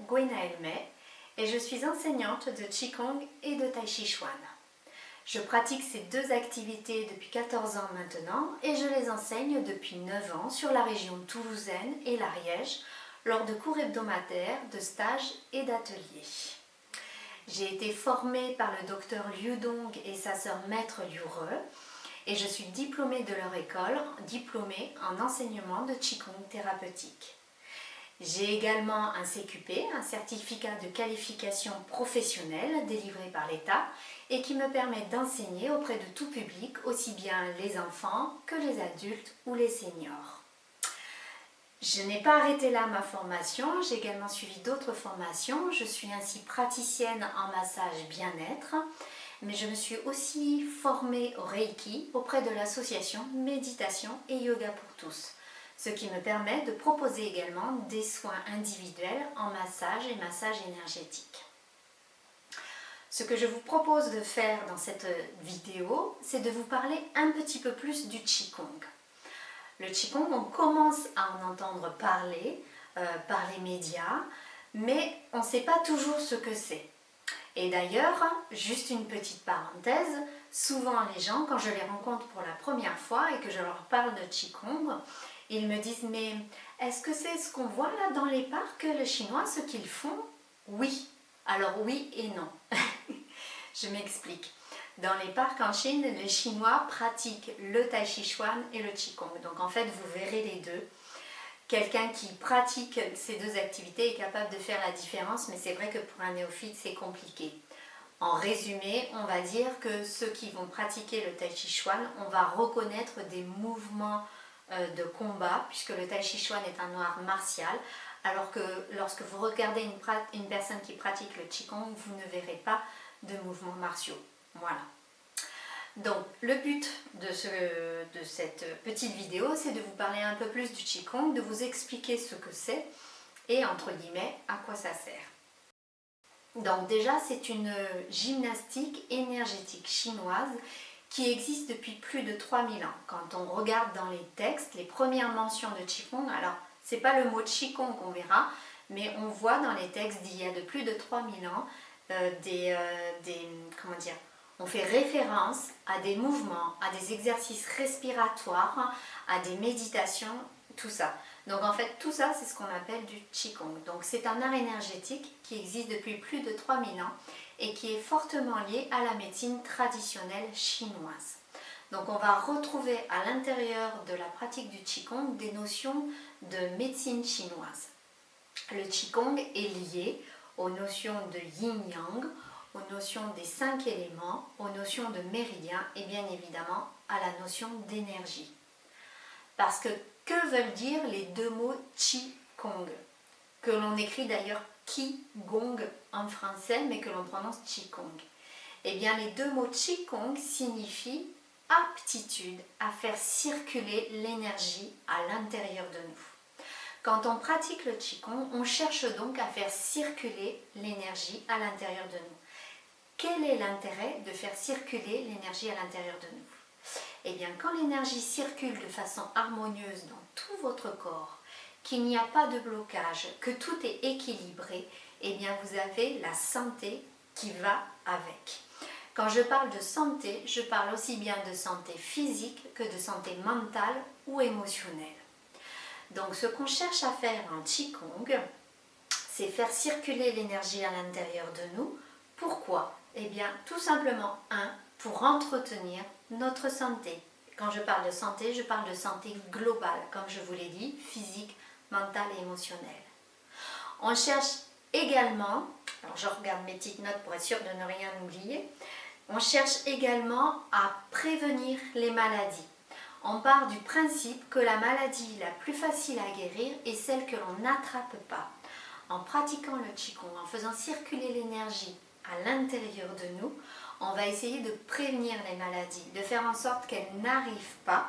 Gwenaëlle May et je suis enseignante de Qigong et de Tai Chi Chuan. Je pratique ces deux activités depuis 14 ans maintenant et je les enseigne depuis 9 ans sur la région toulousaine et l'Ariège lors de cours hebdomadaires, de stages et d'ateliers. J'ai été formée par le docteur Liu Dong et sa sœur maître Liu Re et je suis diplômée de leur école, diplômée en enseignement de Qigong thérapeutique. J'ai également un CQP, un certificat de qualification professionnelle délivré par l'État et qui me permet d'enseigner auprès de tout public, aussi bien les enfants que les adultes ou les seniors. Je n'ai pas arrêté là ma formation, j'ai également suivi d'autres formations. Je suis ainsi praticienne en massage bien-être, mais je me suis aussi formée au Reiki auprès de l'association Méditation et Yoga pour tous, ce qui me permet de proposer également des soins individuels en massage et massage énergétique. Ce que je vous propose de faire dans cette vidéo, c'est de vous parler un petit peu plus du Qigong. Le Qigong, on commence à en entendre parler par les médias, mais on ne sait pas toujours ce que c'est. Et d'ailleurs, juste une petite parenthèse, souvent les gens, quand je les rencontre pour la première fois et que je leur parle de Qigong, ils me disent « mais est-ce que c'est ce qu'on voit là dans les parcs, les Chinois, ce qu'ils font ?» Oui. Alors oui et non. Je m'explique. Dans les parcs en Chine, les Chinois pratiquent le Tai Chi Chuan et le Qigong. Donc en fait, vous verrez les deux. Quelqu'un qui pratique ces deux activités est capable de faire la différence, mais c'est vrai que pour un néophyte, c'est compliqué. En résumé, on va dire que ceux qui vont pratiquer le Tai Chi Chuan, on va reconnaître des mouvements de combat, puisque le Tai Chi Chuan est un art martial, alors que lorsque vous regardez une personne qui pratique le Qigong, vous ne verrez pas de mouvements martiaux. Voilà. Donc, le but de cette petite vidéo, c'est de vous parler un peu plus du Qigong, de vous expliquer ce que c'est et, entre guillemets, à quoi ça sert. Donc déjà, c'est une gymnastique énergétique chinoise qui existe depuis plus de 3000 ans. Quand on regarde dans les textes, les premières mentions de Qigong, alors c'est pas le mot Qigong qu'on verra, mais on voit dans les textes d'il y a de plus de 3000 ans on fait référence à des mouvements, à des exercices respiratoires, à des méditations, tout ça. Donc en fait, tout ça, c'est ce qu'on appelle du Qigong. Donc c'est un art énergétique qui existe depuis plus de 3000 ans et qui est fortement lié à la médecine traditionnelle chinoise. Donc on va retrouver à l'intérieur de la pratique du Qigong des notions de médecine chinoise. Le Qigong est lié aux notions de yin-yang, aux notions des 5 éléments, aux notions de méridiens et bien évidemment à la notion d'énergie. Parce que veulent dire les deux mots Qi-Gong, que l'on écrit d'ailleurs Qi-Gong en français, mais que l'on prononce Qi-Gong. Eh bien, les deux mots Qi-Gong signifient aptitude à faire circuler l'énergie à l'intérieur de nous. Quand on pratique le Qigong, on cherche donc à faire circuler l'énergie à l'intérieur de nous. Quel est l'intérêt de faire circuler l'énergie à l'intérieur de nous? Eh bien, quand l'énergie circule de façon harmonieuse dans tout votre corps, qu'il n'y a pas de blocage, que tout est équilibré, eh bien, vous avez la santé qui va avec. Quand je parle de santé, je parle aussi bien de santé physique que de santé mentale ou émotionnelle. Donc, ce qu'on cherche à faire en Qigong, c'est faire circuler l'énergie à l'intérieur de nous. Pourquoi? Eh bien, tout simplement, pour entretenir notre santé. Quand je parle de santé, je parle de santé globale, comme je vous l'ai dit, physique, mentale et émotionnelle. On cherche également, alors je regarde mes petites notes pour être sûre de ne rien oublier, on cherche également à prévenir les maladies. On part du principe que la maladie la plus facile à guérir est celle que l'on n'attrape pas. En pratiquant le Qigong, en faisant circuler l'énergie à l'intérieur de nous, on va essayer de prévenir les maladies, de faire en sorte qu'elles n'arrivent pas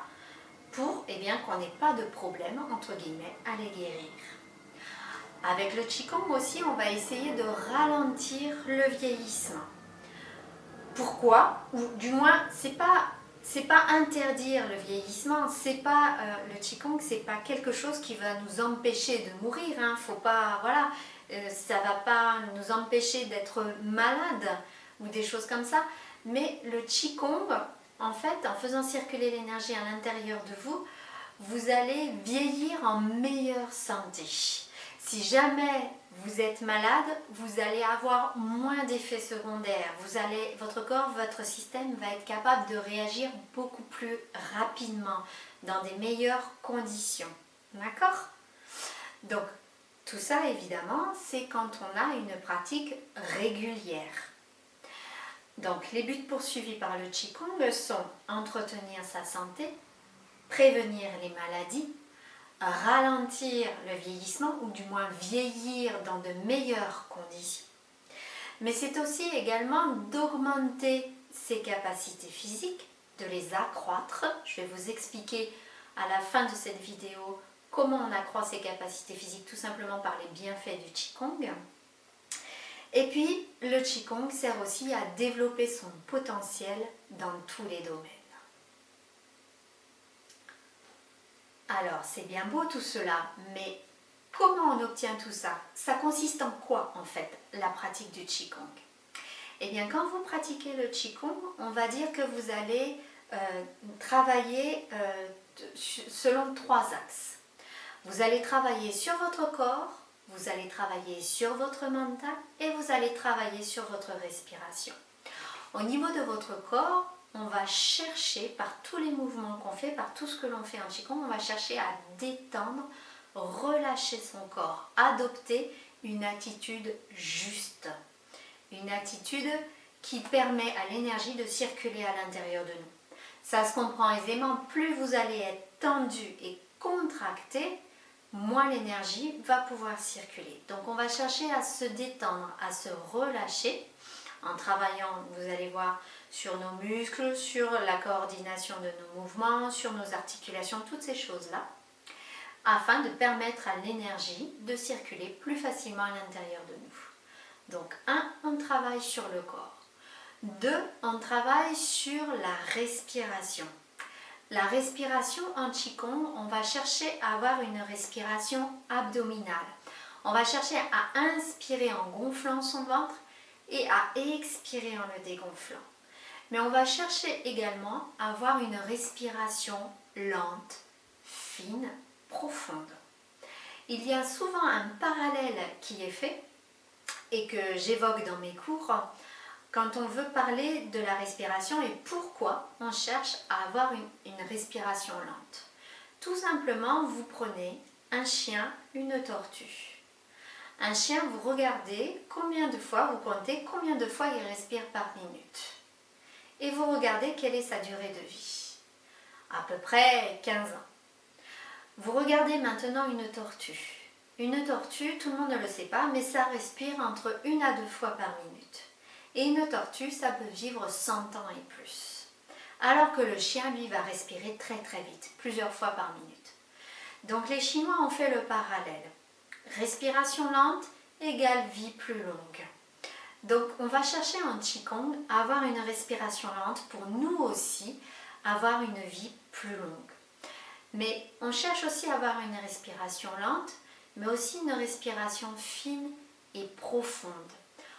pour qu'on n'ait pas de problème, entre guillemets, à les guérir. Avec le Qigong aussi, on va essayer de ralentir le vieillissement. Pourquoi? Ou du moins, c'est pas interdire le vieillissement, le Qigong, c'est pas quelque chose qui va nous empêcher de mourir, faut pas, voilà. ça ne va pas nous empêcher d'être malade ou des choses comme ça. Mais le Qigong, en fait, en faisant circuler l'énergie à l'intérieur de vous, vous allez vieillir en meilleure santé. Si jamais vous êtes malade, vous allez avoir moins d'effets secondaires. Votre corps, votre système va être capable de réagir beaucoup plus rapidement, dans des meilleures conditions. D'accord? Donc, tout ça, évidemment, c'est quand on a une pratique régulière. Donc, les buts poursuivis par le Qigong sont entretenir sa santé, prévenir les maladies, ralentir le vieillissement ou du moins vieillir dans de meilleures conditions. Mais c'est aussi également d'augmenter ses capacités physiques, de les accroître. Je vais vous expliquer à la fin de cette vidéo comment on accroît ses capacités physiques tout simplement par les bienfaits du Qigong. Et puis le Qigong sert aussi à développer son potentiel dans tous les domaines. Alors, c'est bien beau tout cela, mais comment on obtient tout ça? Ça consiste en quoi, en fait, la pratique du Qigong? Eh bien, quand vous pratiquez le Qigong, on va dire que vous allez travailler selon 3 axes. Vous allez travailler sur votre corps, vous allez travailler sur votre mental et vous allez travailler sur votre respiration. Au niveau de votre corps, on va chercher, par tous les mouvements qu'on fait, par tout ce que l'on fait en Qigong, on va chercher à détendre, relâcher son corps, adopter une attitude juste. Une attitude qui permet à l'énergie de circuler à l'intérieur de nous. Ça se comprend aisément, plus vous allez être tendu et contracté, moins l'énergie va pouvoir circuler. Donc on va chercher à se détendre, à se relâcher en travaillant, vous allez voir, sur nos muscles, sur la coordination de nos mouvements, sur nos articulations, toutes ces choses-là, afin de permettre à l'énergie de circuler plus facilement à l'intérieur de nous. Donc 1, on travaille sur le corps. 2, on travaille sur la respiration. La respiration en Qigong, on va chercher à avoir une respiration abdominale. On va chercher à inspirer en gonflant son ventre et à expirer en le dégonflant. Mais on va chercher également à avoir une respiration lente, fine, profonde. Il y a souvent un parallèle qui est fait et que j'évoque dans mes cours quand on veut parler de la respiration et pourquoi on cherche à avoir une respiration lente. Tout simplement, vous prenez un chien, une tortue. Un chien, vous regardez combien de fois, vous comptez combien de fois il respire par minute. Et vous regardez quelle est sa durée de vie. À peu près 15 ans. Vous regardez maintenant une tortue. Une tortue, tout le monde ne le sait pas, mais ça respire entre 1 à 2 fois par minute. Et une tortue, ça peut vivre 100 ans et plus. Alors que le chien, lui, va respirer très très vite, plusieurs fois par minute. Donc les Chinois ont fait le parallèle. Respiration lente égale vie plus longue. Donc on va chercher en Qigong à avoir une respiration lente pour nous aussi avoir une vie plus longue. Mais on cherche aussi à avoir une respiration lente, mais aussi une respiration fine et profonde.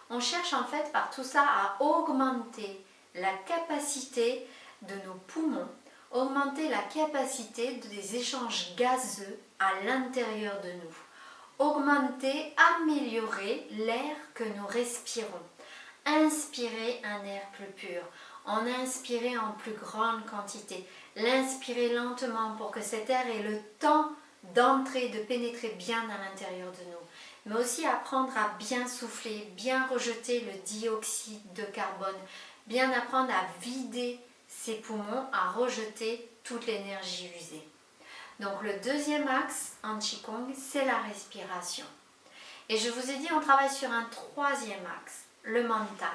On cherche en fait par tout ça à augmenter la capacité de nos poumons, augmenter la capacité des échanges gazeux à l'intérieur de nous, augmenter, améliorer l'air que nous respirons, inspirer un air plus pur, en inspirer en plus grande quantité, l'inspirer lentement pour que cet air ait le temps d'entrer, de pénétrer bien à l'intérieur de nous, mais aussi apprendre à bien souffler, bien rejeter le dioxyde de carbone, bien apprendre à vider ses poumons, à rejeter toute l'énergie usée. Donc le deuxième axe en Qigong, c'est la respiration. Et je vous ai dit, on travaille sur un troisième axe, le mental.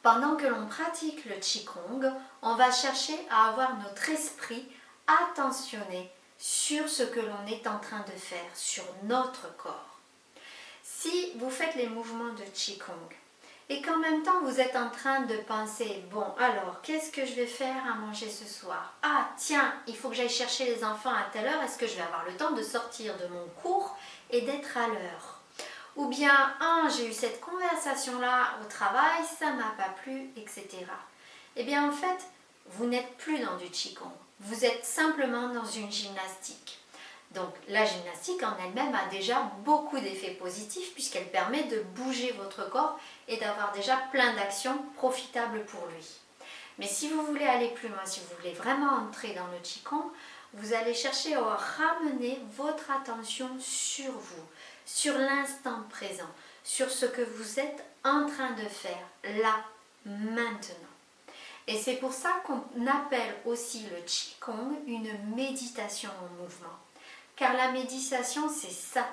Pendant que l'on pratique le Qigong, on va chercher à avoir notre esprit attentionné sur ce que l'on est en train de faire, sur notre corps. Si vous faites les mouvements de Qigong et qu'en même temps vous êtes en train de penser, bon alors qu'est-ce que je vais faire à manger ce soir? Ah tiens, il faut que j'aille chercher les enfants à telle heure, est-ce que je vais avoir le temps de sortir de mon cours et d'être à l'heure? ou bien j'ai eu cette conversation-là au travail, ça m'a pas plu, etc. Eh bien en fait, vous n'êtes plus dans du Qigong, vous êtes simplement dans une gymnastique. Donc la gymnastique en elle-même a déjà beaucoup d'effets positifs puisqu'elle permet de bouger votre corps et d'avoir déjà plein d'actions profitables pour lui. Mais si vous voulez aller plus loin, si vous voulez vraiment entrer dans le Qigong, vous allez chercher à ramener votre attention sur vous, sur l'instant présent, sur ce que vous êtes en train de faire là, maintenant. Et c'est pour ça qu'on appelle aussi le Qigong une méditation en mouvement. Car la méditation, c'est ça.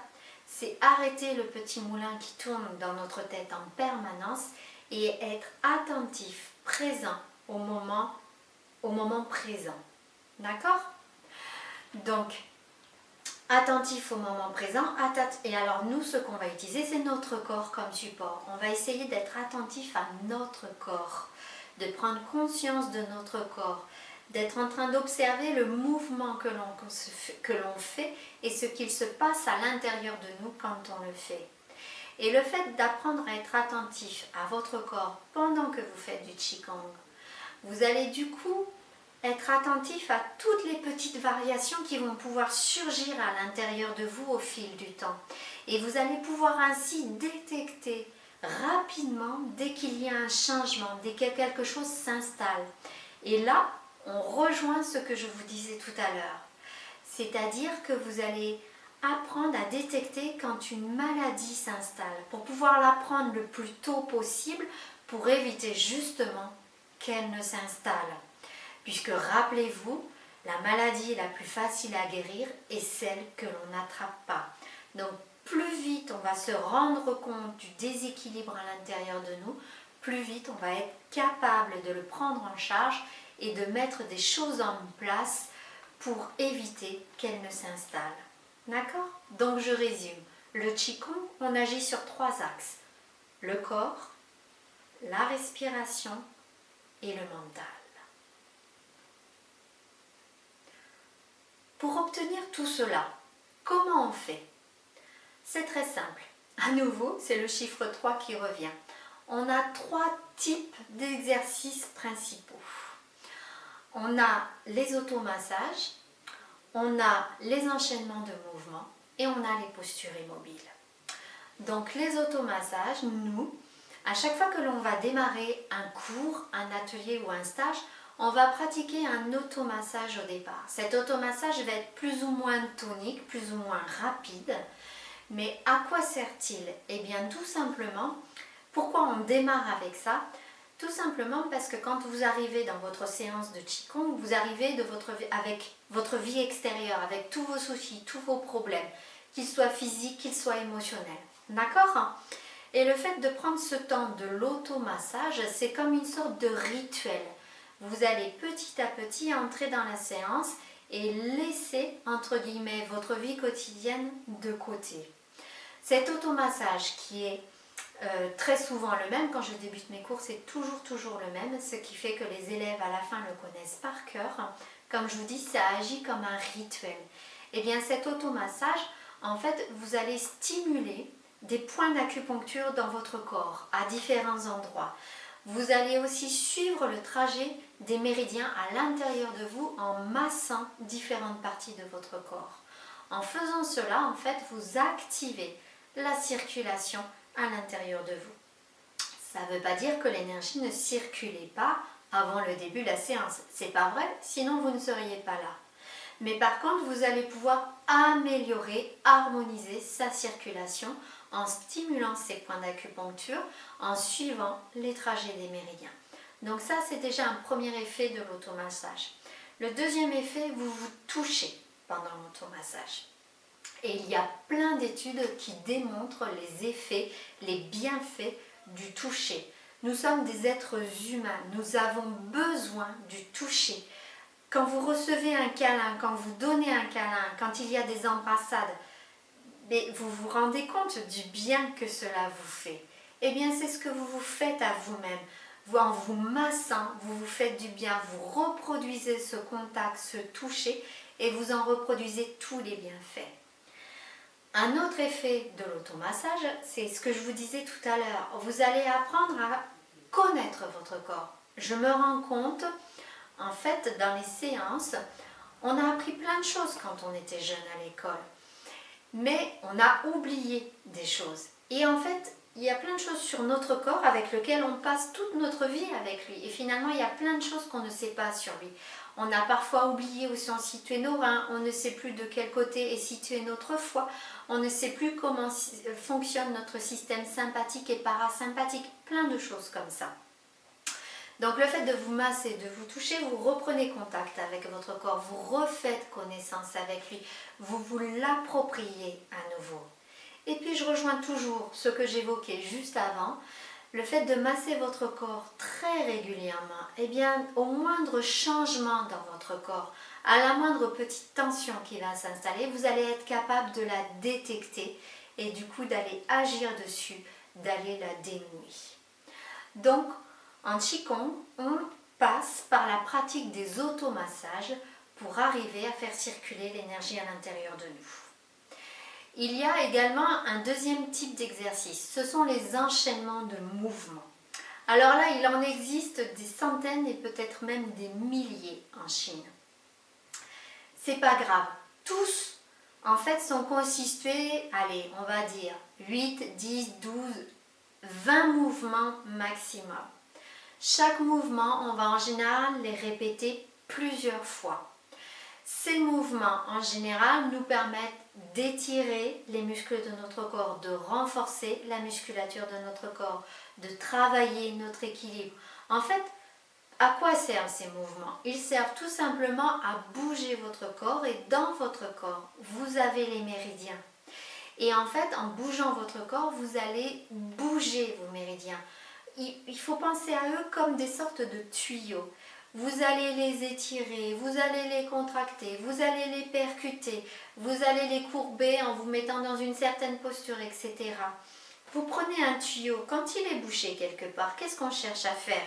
C'est arrêter le petit moulin qui tourne dans notre tête en permanence et être attentif, présent au moment présent. D'accord ? Donc, attentif au moment présent. Et alors, nous, ce qu'on va utiliser, c'est notre corps comme support. On va essayer d'être attentif à notre corps, de prendre conscience de notre corps, d'être en train d'observer le mouvement que l'on fait et ce qu'il se passe à l'intérieur de nous quand on le fait. Et le fait d'apprendre à être attentif à votre corps pendant que vous faites du Qigong, vous allez du coup être attentif à toutes les petites variations qui vont pouvoir surgir à l'intérieur de vous au fil du temps. Et vous allez pouvoir ainsi détecter rapidement dès qu'il y a un changement, dès que quelque chose s'installe. Et là, on rejoint ce que je vous disais tout à l'heure. C'est-à-dire que vous allez apprendre à détecter quand une maladie s'installe pour pouvoir la prendre le plus tôt possible pour éviter justement qu'elle ne s'installe. Puisque rappelez-vous, la maladie la plus facile à guérir est celle que l'on n'attrape pas. Donc plus vite on va se rendre compte du déséquilibre à l'intérieur de nous, plus vite on va être capable de le prendre en charge et de mettre des choses en place pour éviter qu'elle ne s'installe. D'accord ? Donc je résume. Le Qigong, on agit sur 3 axes. Le corps, la respiration et le mental. Pour obtenir tout cela, comment on fait ? C'est très simple. À nouveau, c'est le chiffre 3 qui revient. On a 3 types d'exercices principaux. On a les automassages, on a les enchaînements de mouvements et on a les postures immobiles. Donc les automassages, nous, à chaque fois que l'on va démarrer un cours, un atelier ou un stage, on va pratiquer un automassage au départ. Cet automassage va être plus ou moins tonique, plus ou moins rapide. Mais à quoi sert-il ? Eh bien tout simplement, pourquoi on démarre avec ça ? Tout simplement parce que quand vous arrivez dans votre séance de Qigong, vous arrivez avec votre vie extérieure, avec tous vos soucis, tous vos problèmes, qu'ils soient physiques, qu'ils soient émotionnels. D'accord ? Et le fait de prendre ce temps de l'automassage, c'est comme une sorte de rituel. Vous allez petit à petit entrer dans la séance et laisser, entre guillemets, votre vie quotidienne de côté. Cet automassage qui est très souvent le même, quand je débute mes cours, c'est toujours le même, ce qui fait que les élèves à la fin le connaissent par cœur. Comme je vous dis, ça agit comme un rituel. Et bien cet automassage, en fait, vous allez stimuler des points d'acupuncture dans votre corps, à différents endroits. Vous allez aussi suivre le trajet des méridiens à l'intérieur de vous en massant différentes parties de votre corps. En faisant cela, en fait, vous activez la circulation à l'intérieur de vous. Ça ne veut pas dire que l'énergie ne circulait pas avant le début de la séance. C'est pas vrai, sinon vous ne seriez pas là. Mais par contre, vous allez pouvoir améliorer, harmoniser sa circulation en stimulant ces points d'acupuncture, en suivant les trajets des méridiens. Donc ça, c'est déjà un premier effet de l'automassage. Le deuxième effet, vous vous touchez pendant l'automassage. Et il y a plein d'études qui démontrent les effets, les bienfaits du toucher. Nous sommes des êtres humains, nous avons besoin du toucher. Quand vous recevez un câlin, quand vous donnez un câlin, quand il y a des embrassades, mais vous vous rendez compte du bien que cela vous fait. Eh bien, c'est ce que vous vous faites à vous-même. En vous massant, vous vous faites du bien, vous reproduisez ce contact, ce toucher, et vous en reproduisez tous les bienfaits. Un autre effet de l'automassage, c'est ce que je vous disais tout à l'heure. Vous allez apprendre à connaître votre corps. Je me rends compte, en fait, dans les séances, on a appris plein de choses quand on était jeune à l'école. Mais on a oublié des choses. Et en fait, il y a plein de choses sur notre corps avec lesquelles on passe toute notre vie avec lui. Et finalement, il y a plein de choses qu'on ne sait pas sur lui. On a parfois oublié où sont situés nos reins, on ne sait plus de quel côté est situé notre foie, on ne sait plus comment fonctionne notre système sympathique et parasympathique, plein de choses comme ça. Donc le fait de vous masser, de vous toucher, vous reprenez contact avec votre corps, vous refaites connaissance avec lui, vous vous l'appropriez à nouveau. Et puis je rejoins toujours ce que j'évoquais juste avant, le fait de masser votre corps très régulièrement, eh bien au moindre changement dans votre corps, à la moindre petite tension qui va s'installer, vous allez être capable de la détecter et du coup d'aller agir dessus, d'aller la dénouer. Donc en Qigong, on passe par la pratique des automassages pour arriver à faire circuler l'énergie à l'intérieur de nous. Il y a également un deuxième type d'exercice, ce sont les enchaînements de mouvements. Alors là, il en existe des centaines et peut-être même des milliers en Chine. C'est pas grave, tous en fait sont constitués, allez, on va dire 8, 10, 12, 20 mouvements maximum. Chaque mouvement, on va en général les répéter plusieurs fois. Ces mouvements, en général, nous permettent d'étirer les muscles de notre corps, de renforcer la musculature de notre corps, de travailler notre équilibre. En fait, à quoi servent ces mouvements? Ils servent tout simplement à bouger votre corps et dans votre corps, vous avez les méridiens. Et en fait, en bougeant votre corps, vous allez bouger vos méridiens. Il faut penser à eux comme des sortes de tuyaux. Vous allez les étirer, vous allez les contracter, vous allez les percuter, vous allez les courber en vous mettant dans une certaine posture, etc. Vous prenez un tuyau, quand il est bouché quelque part, qu'est-ce qu'on cherche à faire?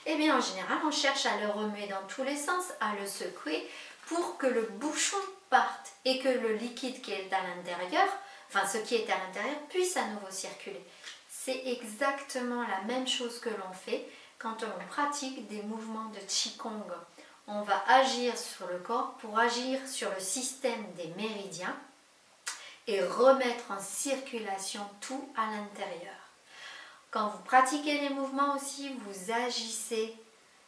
Eh bien, en général, on cherche à le remuer dans tous les sens, à le secouer pour que le bouchon parte et que le liquide qui est à l'intérieur, enfin ce qui est à l'intérieur, puisse à nouveau circuler. C'est exactement la même chose que l'on fait quand on pratique des mouvements de Qigong. On va agir sur le corps pour agir sur le système des méridiens et remettre en circulation tout à l'intérieur. Quand vous pratiquez les mouvements aussi, vous agissez.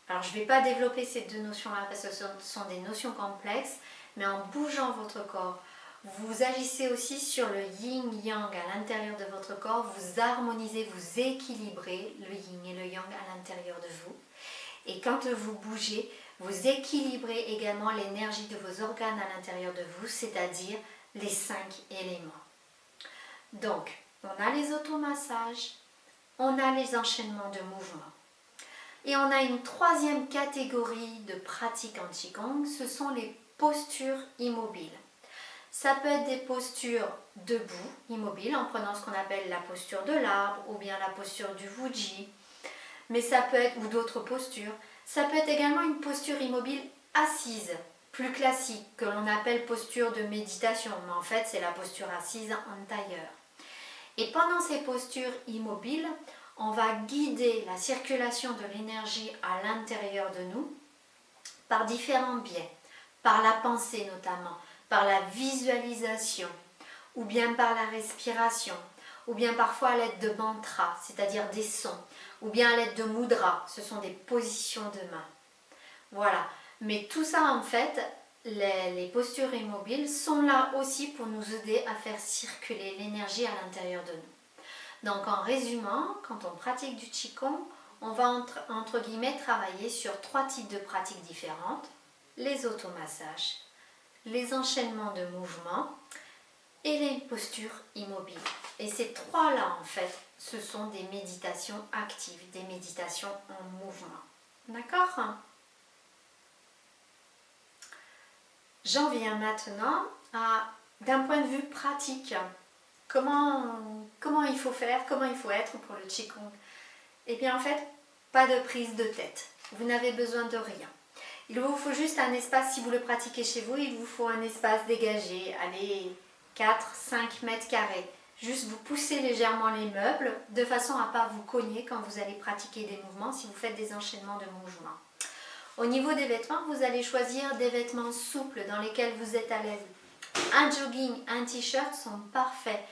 Alors je ne vais pas développer ces deux notions-là parce que ce sont des notions complexes, mais en bougeant votre corps, vous agissez aussi sur le yin-yang à l'intérieur de votre corps, vous harmonisez, vous équilibrez le yin et le yang à l'intérieur de vous. Et quand vous bougez, vous équilibrez également l'énergie de vos organes à l'intérieur de vous, c'est-à-dire les 5 éléments. Donc, on a les automassages, on a les enchaînements de mouvements. Et on a une troisième catégorie de pratiques en Qigong, ce sont les postures immobiles. Ça peut être des postures debout, immobiles, en prenant ce qu'on appelle la posture de l'arbre ou bien la posture du Wuji, mais ça peut être, ou d'autres postures. Ça peut être également une posture immobile assise, plus classique, que l'on appelle posture de méditation, mais en fait c'est la posture assise en tailleur. Et pendant ces postures immobiles, on va guider la circulation de l'énergie à l'intérieur de nous par différents biais, par la pensée notamment, par la visualisation, ou bien par la respiration, ou bien parfois à l'aide de mantras, c'est-à-dire des sons, ou bien à l'aide de mudras, ce sont des positions de main. Voilà, mais tout ça en fait, les postures immobiles sont là aussi pour nous aider à faire circuler l'énergie à l'intérieur de nous. Donc en résumant, quand on pratique du Qigong, on va entre guillemets travailler sur 3 types de pratiques différentes, les automassages, les enchaînements de mouvements et les postures immobiles. Et ces 3-là, en fait, ce sont des méditations actives, des méditations en mouvement. D'accord? J'en viens maintenant à, d'un point de vue pratique, comment il faut faire, comment il faut être pour le Qigong. Eh bien, en fait, pas de prise de tête. Vous n'avez besoin de rien. Il vous faut juste un espace, si vous le pratiquez chez vous, il vous faut un espace dégagé, allez, 4-5 mètres carrés. Juste vous poussez légèrement les meubles de façon à ne pas vous cogner quand vous allez pratiquer des mouvements, si vous faites des enchaînements de mouvements. Au niveau des vêtements, vous allez choisir des vêtements souples dans lesquels vous êtes à l'aise. Un jogging, un t-shirt sont parfaits.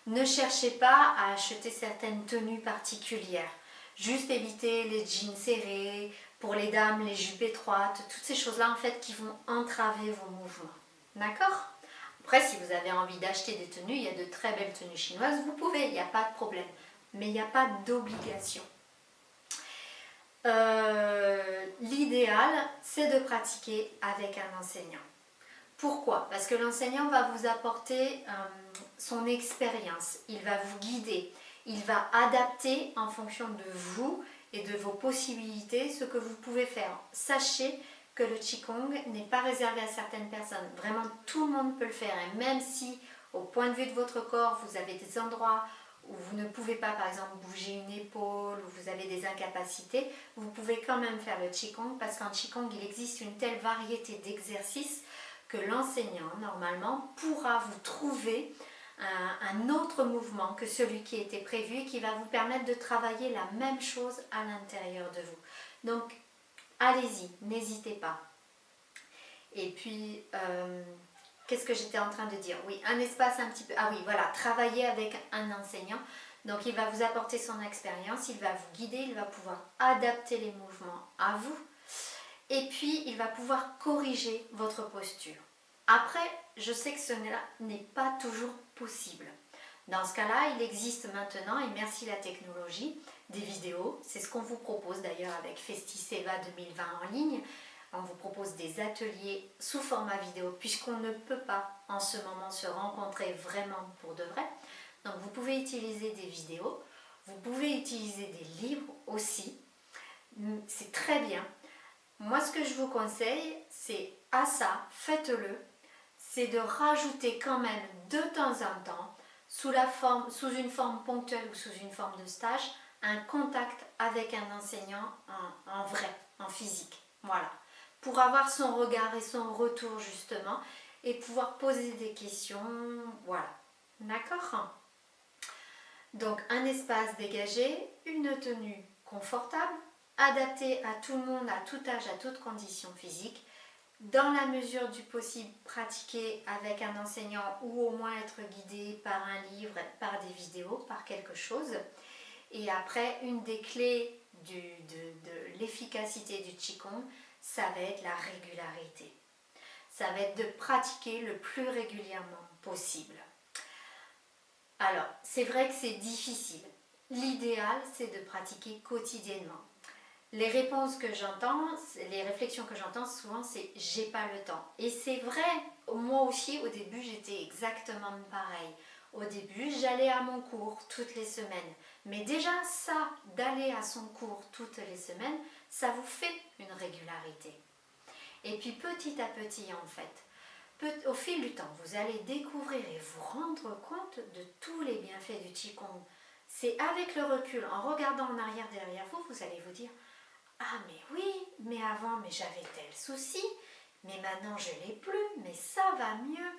Ne cherchez pas à acheter certaines tenues particulières. Juste éviter les jeans serrés, pour les dames, les jupes étroites, toutes ces choses-là en fait qui vont entraver vos mouvements. D'accord ? Après, si vous avez envie d'acheter des tenues, il y a de très belles tenues chinoises, vous pouvez, il n'y a pas de problème. Mais il n'y a pas d'obligation. L'idéal, c'est de pratiquer avec un enseignant. Pourquoi ? Parce que l'enseignant va vous apporter son expérience, il va vous guider, il va adapter en fonction de vous et de vos possibilités ce que vous pouvez faire. Sachez que le Qigong n'est pas réservé à certaines personnes. Vraiment, tout le monde peut le faire. Et même si, au point de vue de votre corps, vous avez des endroits où vous ne pouvez pas, par exemple, bouger une épaule, ou vous avez des incapacités, vous pouvez quand même faire le Qigong parce qu'en Qigong, il existe une telle variété d'exercices que l'enseignant, normalement, pourra vous trouver un autre mouvement que celui qui était prévu et qui va vous permettre de travailler la même chose à l'intérieur de vous. Donc, allez-y, n'hésitez pas. Et puis, qu'est-ce que j'étais en train de dire ? Oui, un espace un petit peu... Ah oui, voilà, travailler avec un enseignant. Donc, il va vous apporter son expérience, il va vous guider, il va pouvoir adapter les mouvements à vous. Et puis, il va pouvoir corriger votre posture. Après, je sais que ce n'est pas toujours possible. Dans ce cas-là, il existe maintenant, et merci la technologie, des vidéos. C'est ce qu'on vous propose d'ailleurs avec Festiseva 2020 en ligne. On vous propose des ateliers sous format vidéo puisqu'on ne peut pas en ce moment se rencontrer vraiment pour de vrai. Donc vous pouvez utiliser des vidéos, vous pouvez utiliser des livres aussi. C'est très bien. Moi, ce que je vous conseille, c'est à ça, faites-le, c'est de rajouter quand même de temps en temps, sous une forme ponctuelle ou sous une forme de stage, un contact avec un enseignant en vrai, en physique. Voilà. Pour avoir son regard et son retour justement, et pouvoir poser des questions, voilà. D'accord ? Donc, un espace dégagé, une tenue confortable, adaptée à tout le monde, à tout âge, à toute condition physique, dans la mesure du possible, pratiquer avec un enseignant ou au moins être guidé par un livre, par des vidéos, par quelque chose. Et après, une des clés de l'efficacité du Qigong, ça va être la régularité. Ça va être de pratiquer le plus régulièrement possible. Alors, c'est vrai que c'est difficile. L'idéal, c'est de pratiquer quotidiennement. Les réponses que j'entends, les réflexions que j'entends souvent, c'est « j'ai pas le temps ». Et c'est vrai, moi aussi au début j'étais exactement pareil. Au début j'allais à mon cours toutes les semaines. Mais déjà ça, d'aller à son cours toutes les semaines, ça vous fait une régularité. Et puis petit à petit en fait, au fil du temps, vous allez découvrir et vous rendre compte de tous les bienfaits du Qigong. C'est avec le recul, en regardant en arrière derrière vous, vous allez vous dire « Ah mais oui, mais avant mais j'avais tel souci, mais maintenant je l'ai plus, mais ça va mieux. »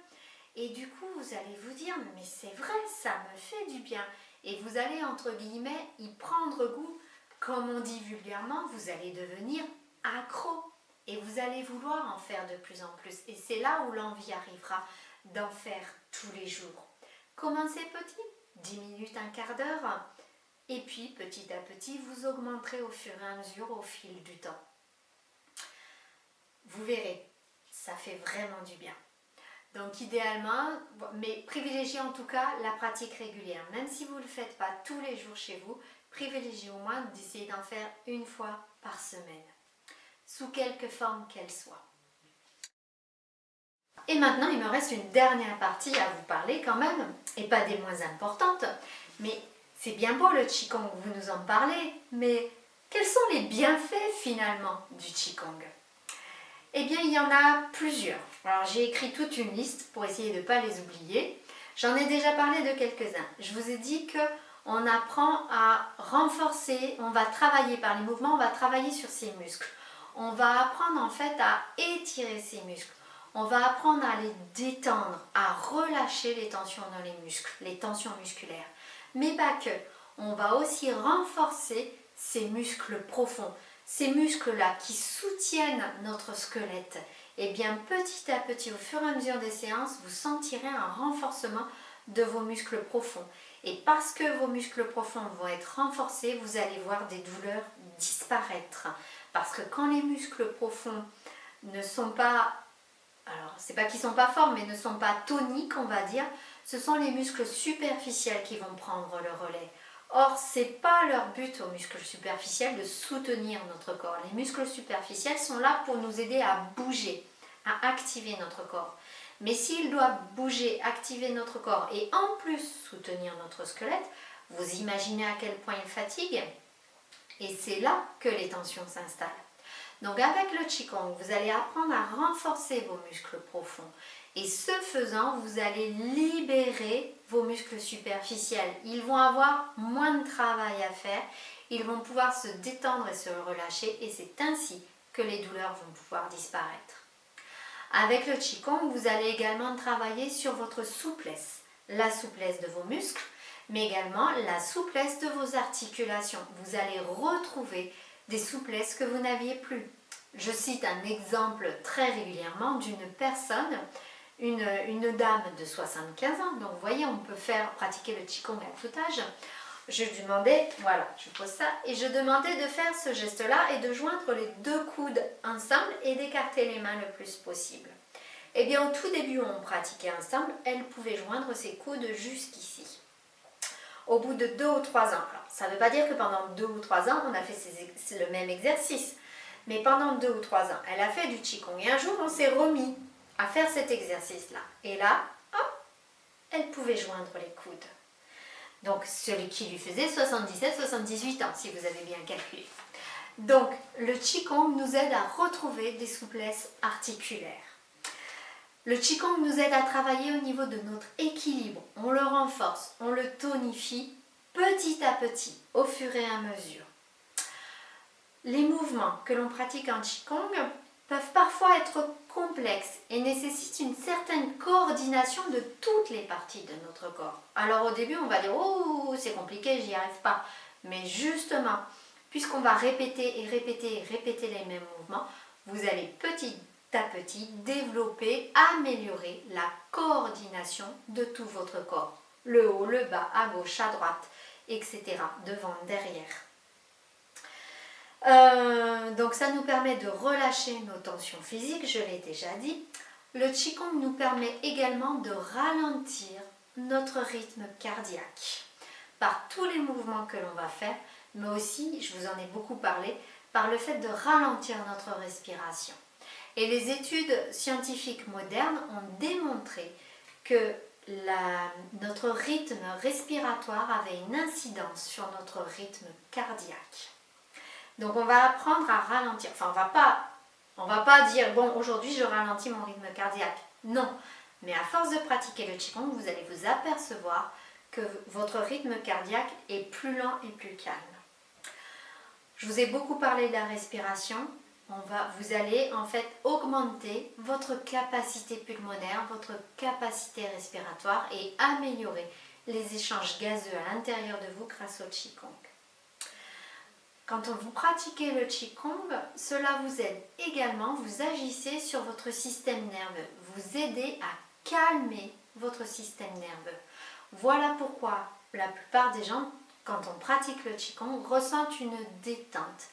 Et du coup vous allez vous dire « Mais c'est vrai, ça me fait du bien. » Et vous allez entre guillemets y prendre goût. Comme on dit vulgairement, vous allez devenir accro. Et vous allez vouloir en faire de plus en plus. Et c'est là où l'envie arrivera d'en faire tous les jours. Commencez petit, 10 minutes, un quart d'heure. Et puis, petit à petit, vous augmenterez au fur et à mesure au fil du temps. Vous verrez, ça fait vraiment du bien. Donc idéalement, mais privilégiez en tout cas la pratique régulière. Même si vous ne le faites pas tous les jours chez vous, privilégiez au moins d'essayer d'en faire une fois par semaine. Sous quelque forme qu'elle soit. Et maintenant, il me reste une dernière partie à vous parler quand même, et pas des moins importantes, mais c'est bien beau le Qigong, vous nous en parlez, mais quels sont les bienfaits finalement du Qigong ? Eh bien, il y en a plusieurs. Alors, j'ai écrit toute une liste pour essayer de ne pas les oublier. J'en ai déjà parlé de quelques-uns. Je vous ai dit qu'on apprend à renforcer, on va travailler par les mouvements, on va travailler sur ses muscles. On va apprendre en fait à étirer ses muscles. On va apprendre à les détendre, à relâcher les tensions dans les muscles, les tensions musculaires. Mais pas que. On va aussi renforcer ces muscles profonds, ces muscles-là qui soutiennent notre squelette. Et bien petit à petit, au fur et à mesure des séances, vous sentirez un renforcement de vos muscles profonds. Et parce que vos muscles profonds vont être renforcés, vous allez voir des douleurs disparaître. Parce que quand les muscles profonds ne sont pas, alors c'est pas qu'ils sont pas forts, mais ne sont pas toniques, on va dire, ce sont les muscles superficiels qui vont prendre le relais. Or, ce n'est pas leur but aux muscles superficiels de soutenir notre corps. Les muscles superficiels sont là pour nous aider à bouger, à activer notre corps. Mais s'ils doivent bouger, activer notre corps et en plus soutenir notre squelette, vous imaginez à quel point ils fatiguent. Et c'est là que les tensions s'installent. Donc avec le Qigong, vous allez apprendre à renforcer vos muscles profonds. Et ce faisant, vous allez libérer vos muscles superficiels. Ils vont avoir moins de travail à faire. Ils vont pouvoir se détendre et se relâcher. Et c'est ainsi que les douleurs vont pouvoir disparaître. Avec le Qigong, vous allez également travailler sur votre souplesse. La souplesse de vos muscles, mais également la souplesse de vos articulations. Vous allez retrouver des souplesses que vous n'aviez plus. Je cite un exemple très régulièrement d'une personne, une dame de 75 ans. Donc vous voyez, on peut pratiquer le Qigong à tout âge. Je lui demandais, voilà, je pose ça, et je demandais de faire ce geste-là et de joindre les deux coudes ensemble et d'écarter les mains le plus possible. Eh bien, au tout début où on pratiquait ensemble, elle pouvait joindre ses coudes jusqu'ici. Au bout de 2 ou 3 ans, alors ça ne veut pas dire que pendant 2 ou 3 ans, on a fait le même exercice, mais pendant 2 ou 3 ans, elle a fait du Qigong. Et un jour, on s'est remis à faire cet exercice-là. Et là, hop, elle pouvait joindre les coudes. Donc, celui qui lui faisait 77-78 ans, si vous avez bien calculé. Donc, le Qigong nous aide à retrouver des souplesses articulaires. Le Qigong nous aide à travailler au niveau de notre équilibre. On le renforce, on le tonifie petit à petit, au fur et à mesure. Les mouvements que l'on pratique en Qigong peuvent parfois être complexes et nécessitent une certaine coordination de toutes les parties de notre corps. Alors au début, on va dire « Oh, c'est compliqué, j'y arrive pas ». Mais justement, puisqu'on va répéter et répéter et répéter les mêmes mouvements, vous allez petit à petit développer, améliorer la coordination de tout votre corps. Le haut, le bas, à gauche, à droite, etc. Devant, derrière. Donc ça nous permet de relâcher nos tensions physiques, je l'ai déjà dit. Le Qigong nous permet également de ralentir notre rythme cardiaque par tous les mouvements que l'on va faire, mais aussi, je vous en ai beaucoup parlé, par le fait de ralentir notre respiration. Et les études scientifiques modernes ont démontré que notre rythme respiratoire avait une incidence sur notre rythme cardiaque. Donc on va apprendre à ralentir. Enfin, on va pas dire, bon, aujourd'hui je ralentis mon rythme cardiaque. Non, mais à force de pratiquer le Qigong, vous allez vous apercevoir que votre rythme cardiaque est plus lent et plus calme. Je vous ai beaucoup parlé de la respiration. Vous allez en fait augmenter votre capacité pulmonaire, votre capacité respiratoire et améliorer les échanges gazeux à l'intérieur de vous grâce au Qigong. Quand vous pratiquez le Qigong, cela vous aide également, vous agissez sur votre système nerveux, vous aidez à calmer votre système nerveux. Voilà pourquoi la plupart des gens, quand on pratique le Qigong, ressentent une détente,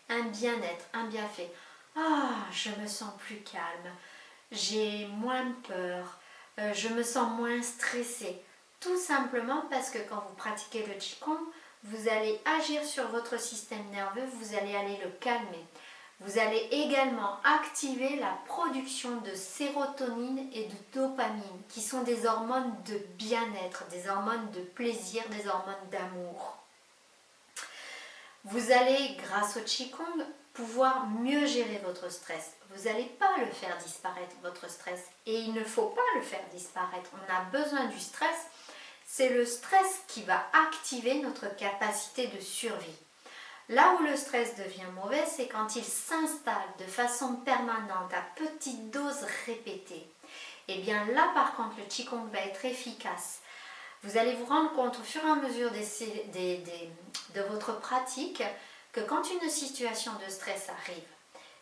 un bien-être, un bienfait. Ah, je me sens plus calme, j'ai moins peur, je me sens moins stressée. Tout simplement parce que quand vous pratiquez le Qigong, vous allez agir sur votre système nerveux, vous allez aller le calmer. Vous allez également activer la production de sérotonine et de dopamine, qui sont des hormones de bien-être, des hormones de plaisir, des hormones d'amour. Vous allez, grâce au Qigong, pouvoir mieux gérer votre stress. Vous n'allez pas le faire disparaître, votre stress. Et il ne faut pas le faire disparaître. On a besoin du stress. C'est le stress qui va activer notre capacité de survie. Là où le stress devient mauvais, c'est quand il s'installe de façon permanente, à petites doses répétées. Et bien là, par contre, le Qigong va être efficace. Vous allez vous rendre compte au fur et à mesure de votre pratique que quand une situation de stress arrive,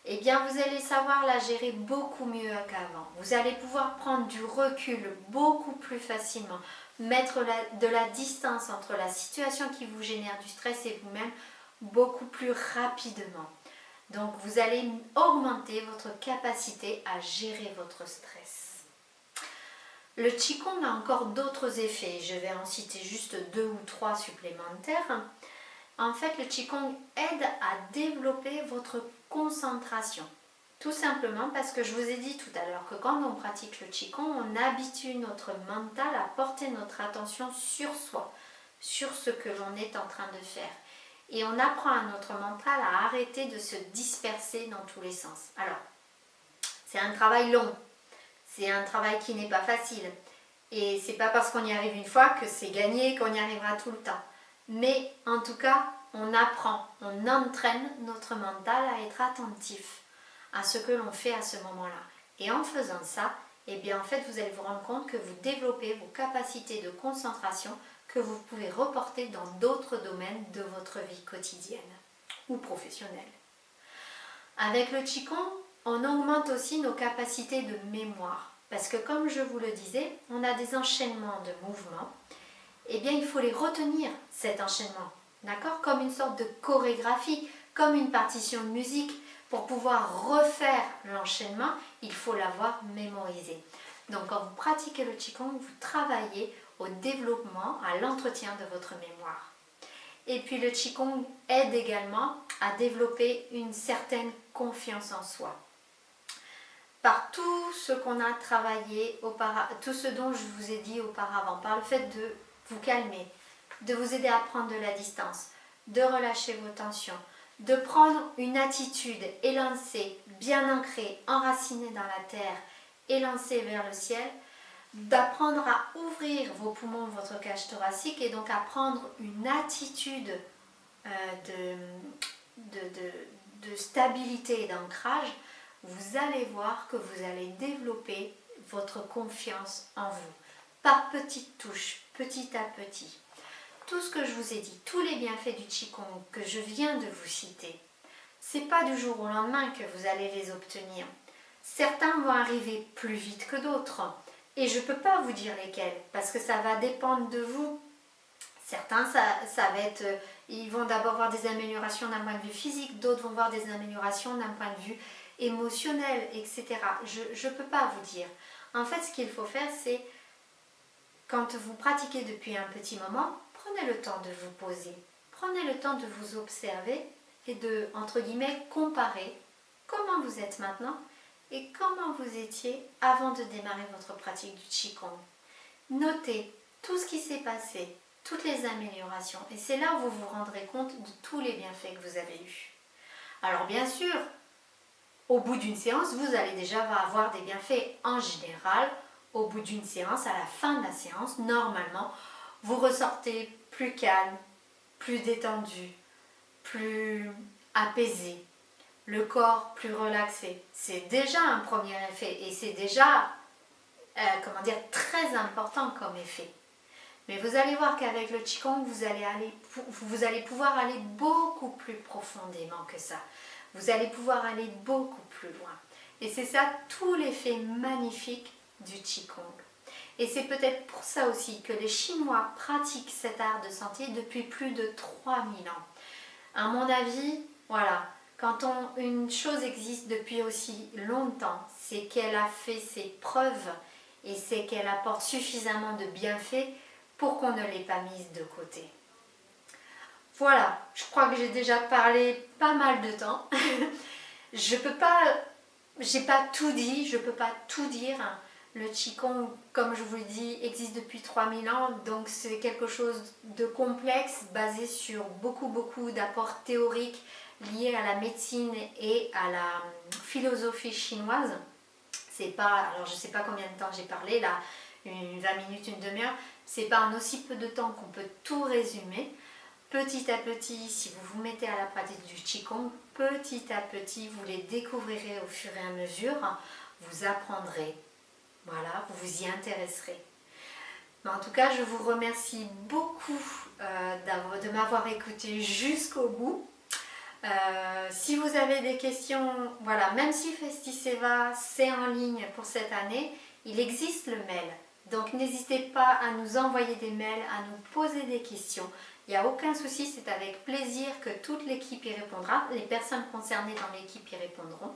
eh bien vous allez savoir la gérer beaucoup mieux qu'avant. Vous allez pouvoir prendre du recul beaucoup plus facilement, mettre de la distance entre la situation qui vous génère du stress et vous-même beaucoup plus rapidement. Donc vous allez augmenter votre capacité à gérer votre stress. Le Qigong a encore d'autres effets, je vais en citer juste 2 ou 3 supplémentaires. En fait, le Qigong aide à développer votre concentration. Tout simplement parce que je vous ai dit tout à l'heure que quand on pratique le Qigong, on habitue notre mental à porter notre attention sur soi, sur ce que l'on est en train de faire. Et on apprend à notre mental à arrêter de se disperser dans tous les sens. Alors, c'est un travail long, c'est un travail qui n'est pas facile. Et c'est pas parce qu'on y arrive une fois que c'est gagné, qu'on y arrivera tout le temps. Mais en tout cas, on apprend, on entraîne notre mental à être attentif à ce que l'on fait à ce moment-là. Et en faisant ça, eh bien en fait, vous allez vous rendre compte que vous développez vos capacités de concentration que vous pouvez reporter dans d'autres domaines de votre vie quotidienne ou professionnelle. Avec le Qigong, on augmente aussi nos capacités de mémoire. Parce que comme je vous le disais, on a des enchaînements de mouvements. Eh bien, il faut les retenir, cet enchaînement. D'accord? Comme une sorte de chorégraphie, comme une partition de musique. Pour pouvoir refaire l'enchaînement, il faut l'avoir mémorisé. Donc, quand vous pratiquez le Qigong, vous travaillez au développement, à l'entretien de votre mémoire. Et puis, le Qigong aide également à développer une certaine confiance en soi. Par tout ce qu'on a travaillé auparavant, tout ce dont je vous ai dit auparavant, par le fait de vous calmer, de vous aider à prendre de la distance, de relâcher vos tensions, de prendre une attitude élancée, bien ancrée, enracinée dans la terre, élancée vers le ciel, d'apprendre à ouvrir vos poumons, votre cage thoracique et donc à prendre une attitude de stabilité et d'ancrage, vous allez voir que vous allez développer votre confiance en vous, par petites touches, petit à petit. Tout ce que je vous ai dit, tous les bienfaits du Qigong que je viens de vous citer, c'est pas du jour au lendemain que vous allez les obtenir. Certains vont arriver plus vite que d'autres, et je peux pas vous dire lesquels, parce que ça va dépendre de vous. Certains, ça va être, ils vont d'abord voir des améliorations d'un point de vue physique, d'autres vont voir des améliorations d'un point de vue émotionnel, etc. Je ne peux pas vous dire. En fait, ce qu'il faut faire, c'est, quand vous pratiquez depuis un petit moment, prenez le temps de vous poser. Prenez le temps de vous observer et de, entre guillemets, comparer comment vous êtes maintenant et comment vous étiez avant de démarrer votre pratique du Qigong. Notez tout ce qui s'est passé, toutes les améliorations. Et c'est là où vous vous rendrez compte de tous les bienfaits que vous avez eus. Alors bien sûr, au bout d'une séance, vous allez déjà avoir des bienfaits. En général, au bout d'une séance, à la fin de la séance, normalement, vous ressortez plus calme, plus détendu, plus apaisé, le corps plus relaxé. C'est déjà un premier effet et c'est déjà, très important comme effet. Mais vous allez voir qu'avec le Qigong, vous allez pouvoir aller beaucoup plus profondément que ça. Vous allez pouvoir aller beaucoup plus loin. Et c'est ça tout l'effet magnifique du Qigong. Et c'est peut-être pour ça aussi que les Chinois pratiquent cet art de santé depuis plus de 3000 ans. À mon avis, voilà, quand une chose existe depuis aussi longtemps, c'est qu'elle a fait ses preuves et c'est qu'elle apporte suffisamment de bienfaits pour qu'on ne l'ait pas mise de côté. Voilà, je crois que j'ai déjà parlé pas mal de temps. J'ai pas tout dit, je peux pas tout dire. Le Qigong, comme je vous le dis, existe depuis 3000 ans, donc c'est quelque chose de complexe, basé sur beaucoup d'apports théoriques liés à la médecine et à la philosophie chinoise. C'est pas, alors je sais pas combien de temps j'ai parlé là, 20 minutes, une demi-heure, c'est pas en aussi peu de temps qu'on peut tout résumer. petit à petit, si vous vous mettez à la pratique du Qigong, petit à petit, vous les découvrirez au fur et à mesure, vous apprendrez, voilà, vous vous y intéresserez. Mais en tout cas, je vous remercie beaucoup de m'avoir écouté jusqu'au bout. Si vous avez des questions, voilà, même si Festiseva c'est en ligne pour cette année, il existe le mail. Donc n'hésitez pas à nous envoyer des mails, à nous poser des questions. Il n'y a aucun souci, c'est avec plaisir que toute l'équipe y répondra. Les personnes concernées dans l'équipe y répondront.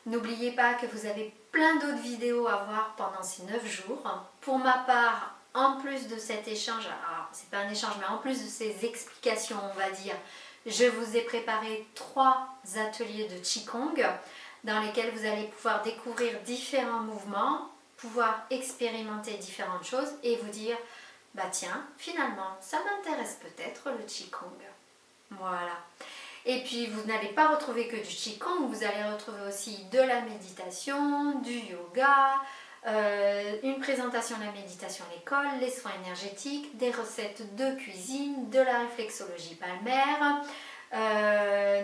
N'oubliez pas que vous avez plein d'autres vidéos à voir pendant ces 9 jours. Pour ma part, en plus de cet échange, alors c'est pas un échange, mais en plus de ces explications, on va dire, je vous ai préparé 3 ateliers de Qigong dans lesquels vous allez pouvoir découvrir différents mouvements, pouvoir expérimenter différentes choses et vous dire, bah tiens, finalement, ça m'intéresse peut-être le Qigong. Voilà. Et puis vous n'allez pas retrouver que du Qigong, vous allez retrouver aussi de la méditation, du yoga, une présentation de la méditation à l'école, les soins énergétiques, des recettes de cuisine, de la réflexologie palmaire,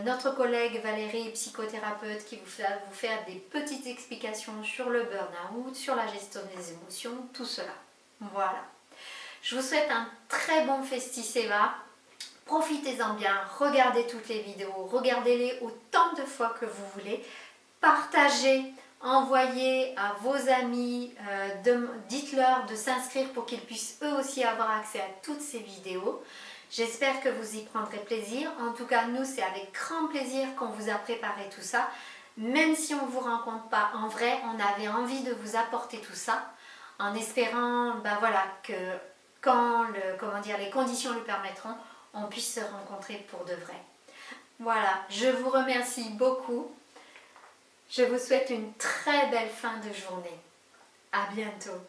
notre collègue Valérie, psychothérapeute, qui va vous faire des petites explications sur le burn-out, sur la gestion des émotions, tout cela. Voilà. Je vous souhaite un très bon Festiseva. Profitez-en bien, regardez toutes les vidéos, regardez-les autant de fois que vous voulez, partagez, envoyez à vos amis, dites-leur de s'inscrire pour qu'ils puissent eux aussi avoir accès à toutes ces vidéos. J'espère que vous y prendrez plaisir. En tout cas, nous, c'est avec grand plaisir qu'on vous a préparé tout ça. Même si on ne vous rencontre pas en vrai, on avait envie de vous apporter tout ça en espérant voilà, que quand les conditions le permettront, on puisse se rencontrer pour de vrai. Voilà, je vous remercie beaucoup. Je vous souhaite une très belle fin de journée. À bientôt.